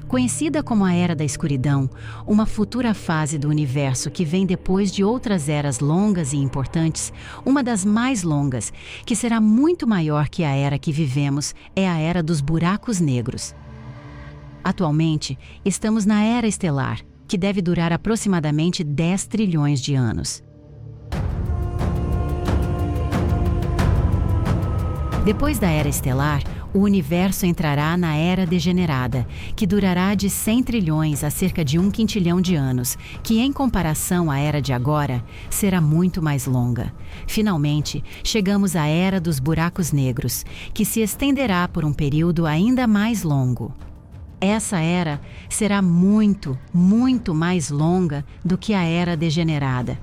Conhecida como a Era da Escuridão, uma futura fase do universo que vem depois de outras eras longas e importantes, uma das mais longas, que será muito maior que a era que vivemos, é a Era dos Buracos Negros. Atualmente, estamos na Era Estelar, que deve durar aproximadamente 10 trilhões de anos. Depois da Era Estelar, o universo entrará na Era Degenerada, que durará de 100 trilhões a cerca de 1 quintilhão de anos, que em comparação à Era de agora, será muito mais longa. Finalmente, chegamos à Era dos Buracos Negros, que se estenderá por um período ainda mais longo. Essa era será muito, muito mais longa do que a Era Degenerada.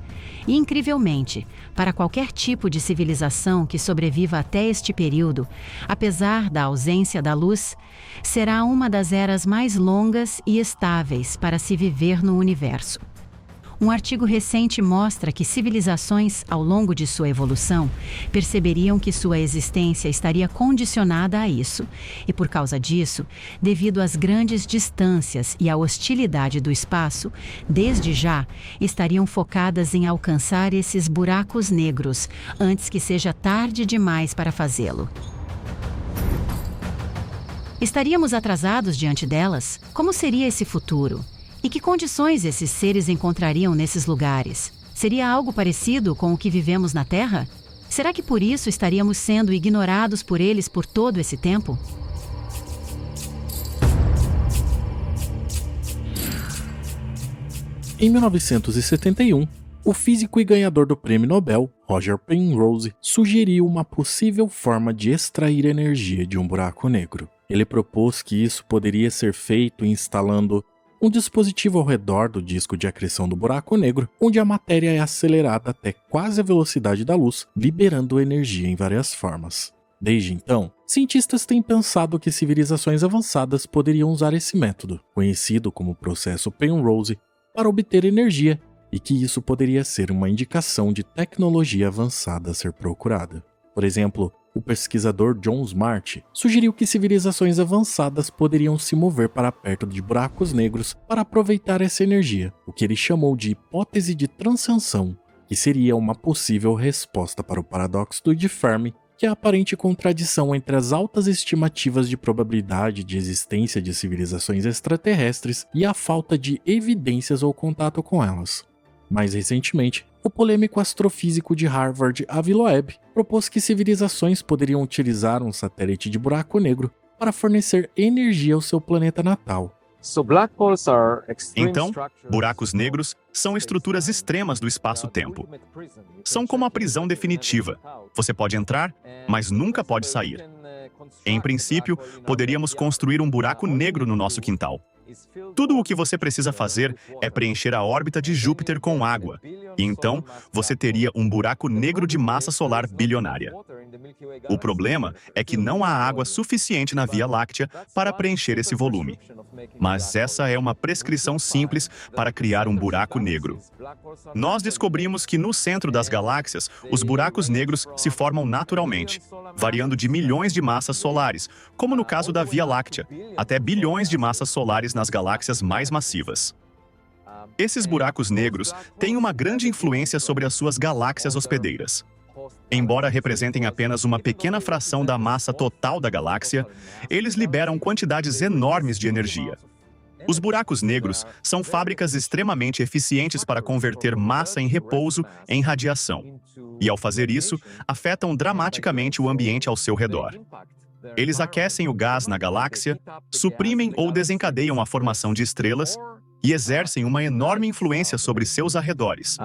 E, incrivelmente, para qualquer tipo de civilização que sobreviva até este período, apesar da ausência da luz, será uma das eras mais longas e estáveis para se viver no universo. Um artigo recente mostra que civilizações, ao longo de sua evolução, perceberiam que sua existência estaria condicionada a isso, e por causa disso, devido às grandes distâncias e à hostilidade do espaço, desde já estariam focadas em alcançar esses buracos negros antes que seja tarde demais para fazê-lo. Estaríamos atrasados diante delas? Como seria esse futuro? E que condições esses seres encontrariam nesses lugares? Seria algo parecido com o que vivemos na Terra? Será que por isso estaríamos sendo ignorados por eles por todo esse tempo? Em 1971, o físico e ganhador do Prêmio Nobel, Roger Penrose, sugeriu uma possível forma de extrair energia de um buraco negro. Ele propôs que isso poderia ser feito instalando um dispositivo ao redor do disco de acreção do buraco negro, onde a matéria é acelerada até quase a velocidade da luz, liberando energia em várias formas. Desde então, cientistas têm pensado que civilizações avançadas poderiam usar esse método, conhecido como processo Penrose, para obter energia, e que isso poderia ser uma indicação de tecnologia avançada a ser procurada. Por exemplo, o pesquisador John Smart sugeriu que civilizações avançadas poderiam se mover para perto de buracos negros para aproveitar essa energia, o que ele chamou de hipótese de transcensão, que seria uma possível resposta para o paradoxo de Fermi, que é a aparente contradição entre as altas estimativas de probabilidade de existência de civilizações extraterrestres e a falta de evidências ou contato com elas. Mais recentemente, o polêmico astrofísico de Harvard, Avi Loeb, propôs que civilizações poderiam utilizar um satélite de buraco negro para fornecer energia ao seu planeta natal. Então, buracos negros são estruturas extremas do espaço-tempo. São como a prisão definitiva. Você pode entrar, mas nunca pode sair. Em princípio, poderíamos construir um buraco negro no nosso quintal. Tudo o que você precisa fazer é preencher a órbita de Júpiter com água, e então você teria um buraco negro de massa solar bilionária. O problema é que não há água suficiente na Via Láctea para preencher esse volume. Mas essa é uma prescrição simples para criar um buraco negro. Nós descobrimos que no centro das galáxias, os buracos negros se formam naturalmente, variando de milhões de massas solares, como no caso da Via Láctea, até bilhões de massas solares nas galáxias mais massivas. Esses buracos negros têm uma grande influência sobre as suas galáxias hospedeiras. Embora representem apenas uma pequena fração da massa total da galáxia, eles liberam quantidades enormes de energia. Os buracos negros são fábricas extremamente eficientes para converter massa em repouso em radiação, e ao fazer isso, afetam dramaticamente o ambiente ao seu redor. Eles aquecem o gás na galáxia, suprimem ou desencadeiam a formação de estrelas e exercem uma enorme influência sobre seus arredores.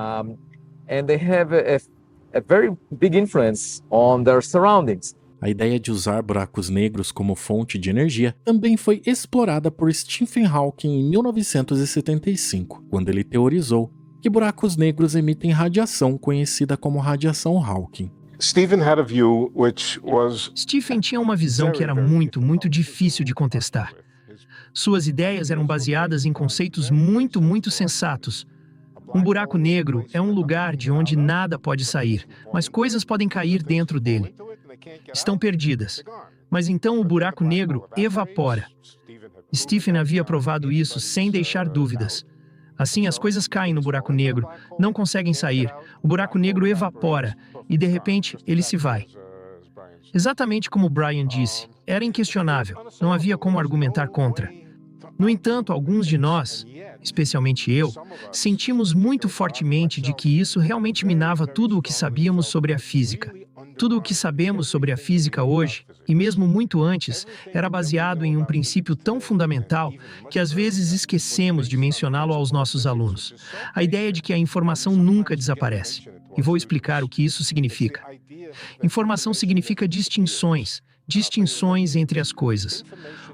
A ideia de usar buracos negros como fonte de energia também foi explorada por Stephen Hawking em 1975, quando ele teorizou que buracos negros emitem radiação conhecida como radiação Hawking. Stephen tinha uma visão que era muito difícil de contestar. Suas ideias eram baseadas em conceitos muito sensatos. Um buraco negro é um lugar de onde nada pode sair, mas coisas podem cair dentro dele. Estão perdidas. Mas então o buraco negro evapora. Stephen havia provado isso sem deixar dúvidas. Assim, as coisas caem no buraco negro, não conseguem sair, o buraco negro evapora e, de repente, ele se vai. Exatamente como Brian disse, era inquestionável, não havia como argumentar contra. No entanto, alguns de nós, especialmente eu, sentimos muito fortemente de que isso realmente minava tudo o que sabíamos sobre a física. Tudo o que sabemos sobre a física hoje, e mesmo muito antes, era baseado em um princípio tão fundamental que às vezes esquecemos de mencioná-lo aos nossos alunos. A ideia de que a informação nunca desaparece. E vou explicar o que isso significa. Informação significa distinções entre as coisas.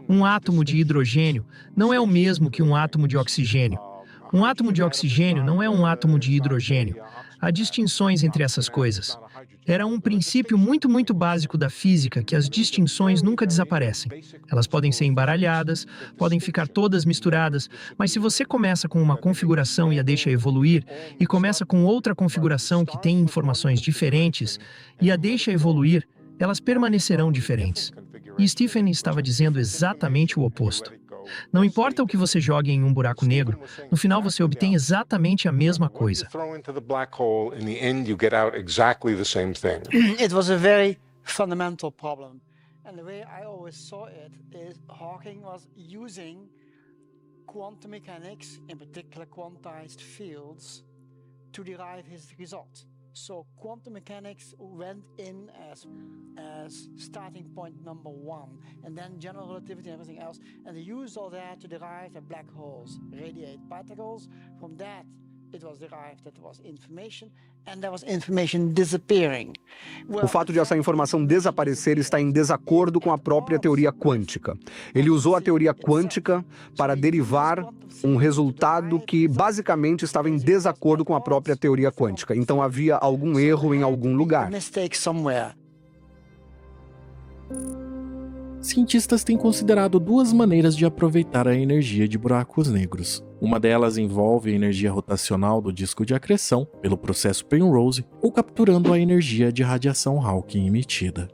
Um átomo de hidrogênio não é o mesmo que um átomo de oxigênio. Um átomo de oxigênio não é um átomo de hidrogênio. Há distinções entre essas coisas. Era um princípio muito básico da física que as distinções nunca desaparecem. Elas podem ser embaralhadas, podem ficar todas misturadas, mas se você começa com uma configuração e a deixa evoluir, e começa com outra configuração que tem informações diferentes, e a deixa evoluir, elas permanecerão diferentes. E Stephen estava dizendo exatamente o oposto. Não importa o que você jogue em um buraco negro, no final você obtém exatamente a mesma coisa. It was a very fundamental problem. And the way I always saw it is Hawking was using quantum mechanics, in particular quantized fields, to derive his results. So quantum mechanics went in as starting point number one, and then general relativity and everything else, and they used all that to derive that black holes radiate particles. From that, it was derived that there was information, and there was information disappearing. O fato de essa informação desaparecer está em desacordo com a própria teoria quântica. Ele usou a teoria quântica para derivar um resultado que basicamente estava em desacordo com a própria teoria quântica. Então havia algum erro em algum lugar. Cientistas têm considerado duas maneiras de aproveitar a energia de buracos negros. Uma delas envolve a energia rotacional do disco de acreção pelo processo Penrose ou capturando a energia de radiação Hawking emitida.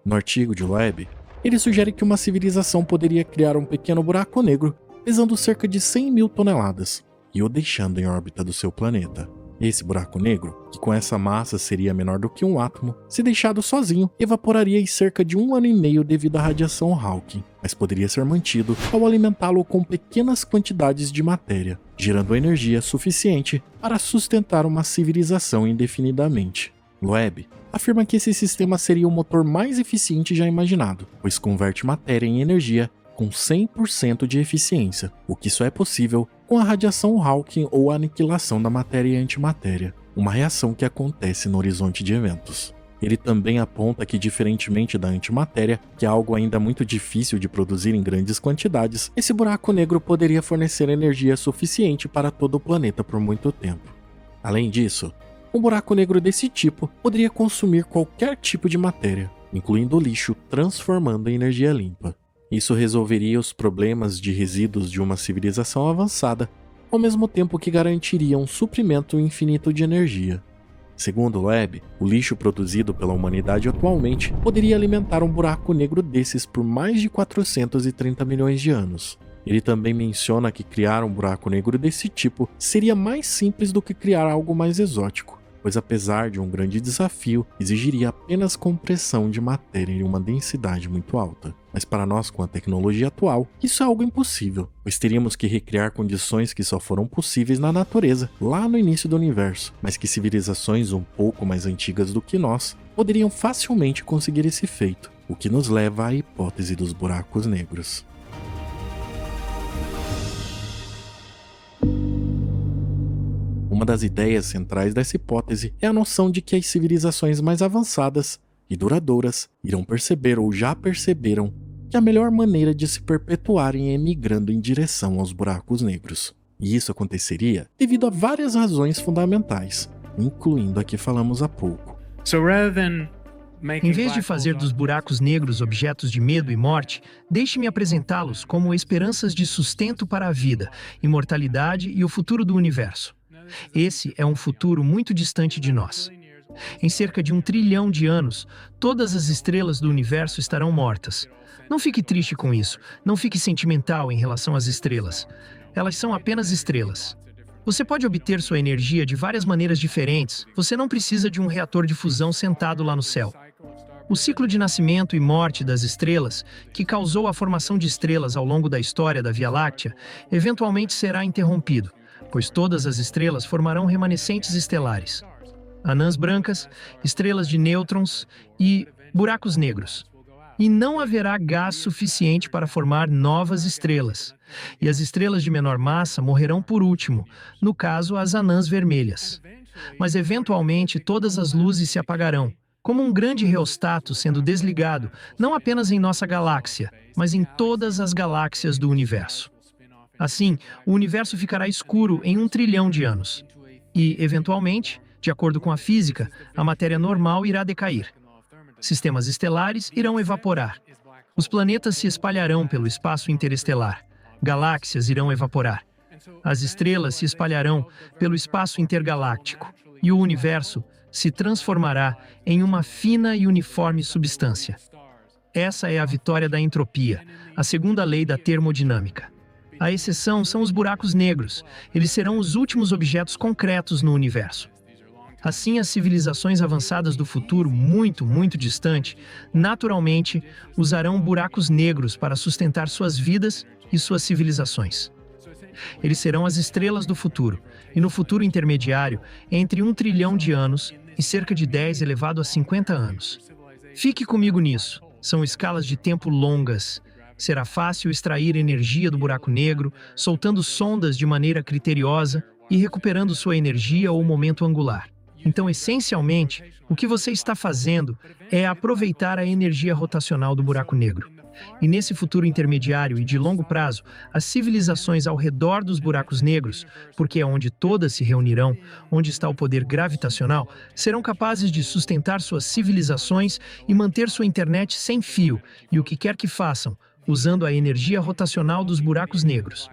No artigo de Loeb, ele sugere que uma civilização poderia criar um pequeno buraco negro pesando cerca de 100 mil toneladas e o deixando em órbita do seu planeta. Esse buraco negro, que com essa massa seria menor do que um átomo, se deixado sozinho, evaporaria em cerca de 1 ano e meio devido à radiação Hawking, mas poderia ser mantido ao alimentá-lo com pequenas quantidades de matéria, gerando energia suficiente para sustentar uma civilização indefinidamente. Loeb afirma que esse sistema seria o motor mais eficiente já imaginado, pois converte matéria em energia com 100% de eficiência, o que só é possível com a radiação Hawking ou a aniquilação da matéria e antimatéria, uma reação que acontece no horizonte de eventos. Ele também aponta que, diferentemente da antimatéria, que é algo ainda muito difícil de produzir em grandes quantidades, esse buraco negro poderia fornecer energia suficiente para todo o planeta por muito tempo. Além disso, um buraco negro desse tipo poderia consumir qualquer tipo de matéria, incluindo o lixo, transformando em energia limpa. Isso resolveria os problemas de resíduos de uma civilização avançada, ao mesmo tempo que garantiria um suprimento infinito de energia. Segundo Loeb, o lixo produzido pela humanidade atualmente poderia alimentar um buraco negro desses por mais de 430 milhões de anos. Ele também menciona que criar um buraco negro desse tipo seria mais simples do que criar algo mais exótico, pois apesar de um grande desafio, exigiria apenas compressão de matéria em uma densidade muito alta. Mas para nós, com a tecnologia atual, isso é algo impossível, pois teríamos que recriar condições que só foram possíveis na natureza, lá no início do universo, mas que civilizações um pouco mais antigas do que nós poderiam facilmente conseguir esse feito, o que nos leva à hipótese dos buracos negros. Uma das ideias centrais dessa hipótese é a noção de que as civilizações mais avançadas e duradouras irão perceber ou já perceberam que a melhor maneira de se perpetuarem é migrando em direção aos buracos negros. E isso aconteceria devido a várias razões fundamentais, incluindo a que falamos há pouco. Em vez de fazer dos buracos negros objetos de medo e morte, deixe-me apresentá-los como esperanças de sustento para a vida, imortalidade e o futuro do universo. Esse é um futuro muito distante de nós. Em cerca de 1 trilhão de anos, todas as estrelas do universo estarão mortas. Não fique triste com isso, não fique sentimental em relação às estrelas. Elas são apenas estrelas. Você pode obter sua energia de várias maneiras diferentes, você não precisa de um reator de fusão sentado lá no céu. O ciclo de nascimento e morte das estrelas, que causou a formação de estrelas ao longo da história da Via Láctea, eventualmente será interrompido, pois todas as estrelas formarão remanescentes estelares. Anãs brancas, estrelas de nêutrons e buracos negros. E não haverá gás suficiente para formar novas estrelas. E as estrelas de menor massa morrerão por último, no caso as anãs vermelhas. Mas eventualmente todas as luzes se apagarão, como um grande reostato sendo desligado, não apenas em nossa galáxia, mas em todas as galáxias do universo. Assim, o universo ficará escuro em 1 trilhão de anos. E, eventualmente, de acordo com a física, a matéria normal irá decair. Sistemas estelares irão evaporar. Os planetas se espalharão pelo espaço interestelar. Galáxias irão evaporar. As estrelas se espalharão pelo espaço intergaláctico. E o universo se transformará em uma fina e uniforme substância. Essa é a vitória da entropia, a segunda lei da termodinâmica. A exceção são os buracos negros. Eles serão os últimos objetos concretos no universo. Assim, as civilizações avançadas do futuro muito, muito distante, naturalmente, usarão buracos negros para sustentar suas vidas e suas civilizações. Eles serão as estrelas do futuro, e no futuro intermediário, entre 1 trilhão de anos e cerca de 10 elevado a 50 anos. Fique comigo nisso. São escalas de tempo longas. Será fácil extrair energia do buraco negro, soltando sondas de maneira criteriosa e recuperando sua energia ou momento angular. Então, essencialmente, o que você está fazendo é aproveitar a energia rotacional do buraco negro. E nesse futuro intermediário e de longo prazo, as civilizações ao redor dos buracos negros, porque é onde todas se reunirão, onde está o poder gravitacional, serão capazes de sustentar suas civilizações e manter sua internet sem fio, e o que quer que façam, usando a energia rotacional dos buracos negros.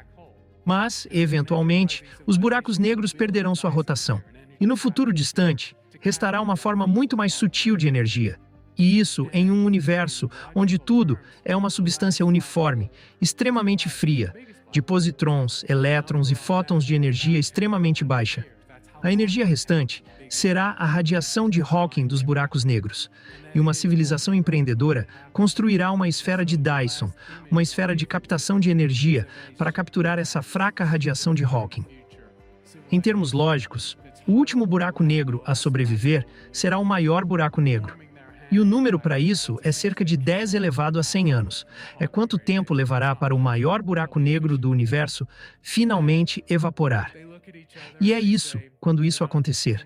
Mas, eventualmente, os buracos negros perderão sua rotação. E no futuro distante, restará uma forma muito mais sutil de energia. E isso em um universo onde tudo é uma substância uniforme, extremamente fria, de positrons, elétrons e fótons de energia extremamente baixa. A energia restante será a radiação de Hawking dos buracos negros. E uma civilização empreendedora construirá uma esfera de Dyson, uma esfera de captação de energia para capturar essa fraca radiação de Hawking. Em termos lógicos, o último buraco negro a sobreviver será o maior buraco negro. E o número para isso é cerca de 10 elevado a 100 anos. É quanto tempo levará para o maior buraco negro do universo finalmente evaporar. E é isso, quando isso acontecer.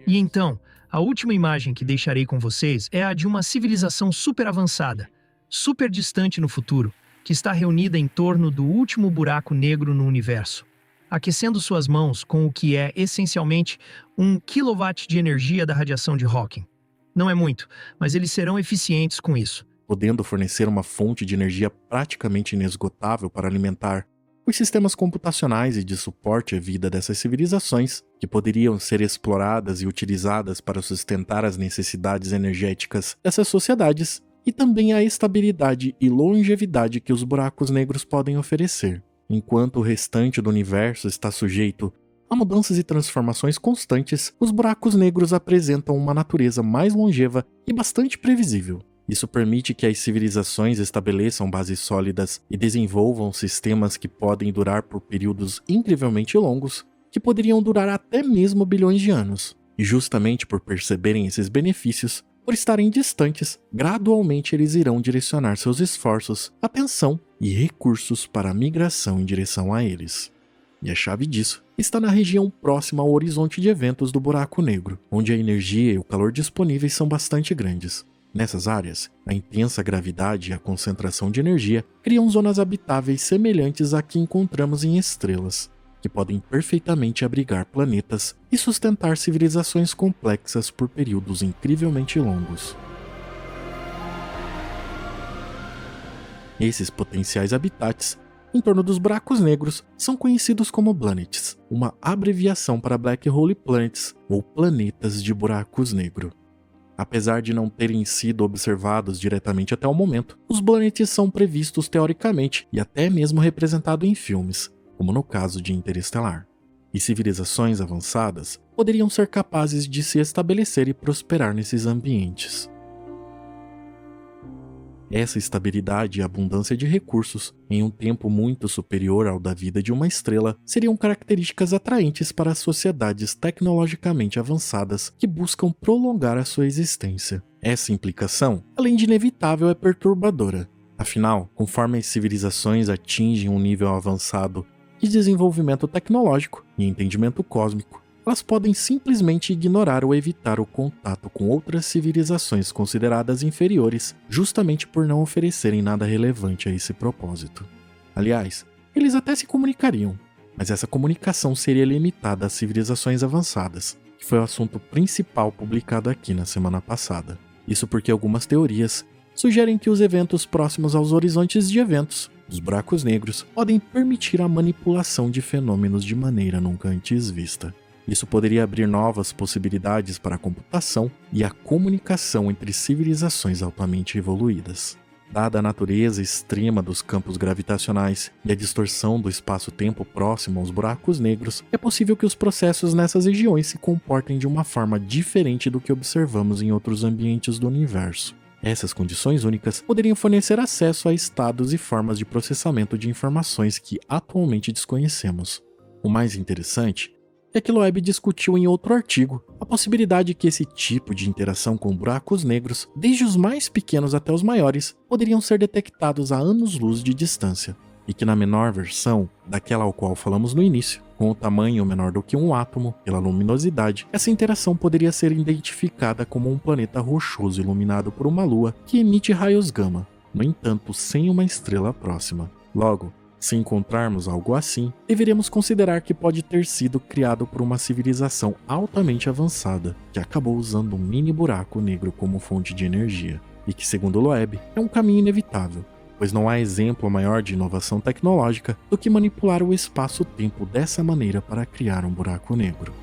E então, a última imagem que deixarei com vocês é a de uma civilização super avançada, super distante no futuro, que está reunida em torno do último buraco negro no universo, aquecendo suas mãos com o que é, essencialmente, 1 kW de energia da radiação de Hawking. Não é muito, mas eles serão eficientes com isso. Podendo fornecer uma fonte de energia praticamente inesgotável para alimentar os sistemas computacionais e de suporte à vida dessas civilizações, que poderiam ser exploradas e utilizadas para sustentar as necessidades energéticas dessas sociedades, e também a estabilidade e longevidade que os buracos negros podem oferecer, enquanto o restante do universo está sujeito a mudanças e transformações constantes. Os buracos negros apresentam uma natureza mais longeva e bastante previsível. Isso permite que as civilizações estabeleçam bases sólidas e desenvolvam sistemas que podem durar por períodos incrivelmente longos, que poderiam durar até mesmo bilhões de anos. E justamente por perceberem esses benefícios, por estarem distantes, gradualmente eles irão direcionar seus esforços, atenção e recursos para a migração em direção a eles. E a chave disso está na região próxima ao horizonte de eventos do buraco negro, onde a energia e o calor disponíveis são bastante grandes. Nessas áreas, a intensa gravidade e a concentração de energia criam zonas habitáveis semelhantes à que encontramos em estrelas, que podem perfeitamente abrigar planetas e sustentar civilizações complexas por períodos incrivelmente longos. Esses potenciais habitats em torno dos buracos negros são conhecidos como planets, uma abreviação para Black Hole Planets, ou planetas de buracos negros. Apesar de não terem sido observados diretamente até o momento, os planets são previstos teoricamente e até mesmo representados em filmes, como no caso de Interestelar. E civilizações avançadas poderiam ser capazes de se estabelecer e prosperar nesses ambientes. Essa estabilidade e abundância de recursos, em um tempo muito superior ao da vida de uma estrela, seriam características atraentes para as sociedades tecnologicamente avançadas que buscam prolongar a sua existência. Essa implicação, além de inevitável, é perturbadora. Afinal, conforme as civilizações atingem um nível avançado de desenvolvimento tecnológico e entendimento cósmico, elas podem simplesmente ignorar ou evitar o contato com outras civilizações consideradas inferiores, justamente por não oferecerem nada relevante a esse propósito. Aliás, eles até se comunicariam, mas essa comunicação seria limitada às civilizações avançadas, que foi o assunto principal publicado aqui na semana passada. Isso porque algumas teorias sugerem que os eventos próximos aos horizontes de eventos, os buracos negros, podem permitir a manipulação de fenômenos de maneira nunca antes vista. Isso poderia abrir novas possibilidades para a computação e a comunicação entre civilizações altamente evoluídas. Dada a natureza extrema dos campos gravitacionais e a distorção do espaço-tempo próximo aos buracos negros, é possível que os processos nessas regiões se comportem de uma forma diferente do que observamos em outros ambientes do universo. Essas condições únicas poderiam fornecer acesso a estados e formas de processamento de informações que atualmente desconhecemos. O mais interessante é que Loeb discutiu em outro artigo a possibilidade que esse tipo de interação com buracos negros, desde os mais pequenos até os maiores, poderiam ser detectados a anos-luz de distância, e que na menor versão, daquela ao qual falamos no início, com o tamanho menor do que um átomo, pela luminosidade, essa interação poderia ser identificada como um planeta rochoso iluminado por uma lua que emite raios gama, no entanto sem uma estrela próxima. Logo, se encontrarmos algo assim, deveremos considerar que pode ter sido criado por uma civilização altamente avançada, que acabou usando um mini buraco negro como fonte de energia, e que, segundo Loeb, é um caminho inevitável, pois não há exemplo maior de inovação tecnológica do que manipular o espaço-tempo dessa maneira para criar um buraco negro.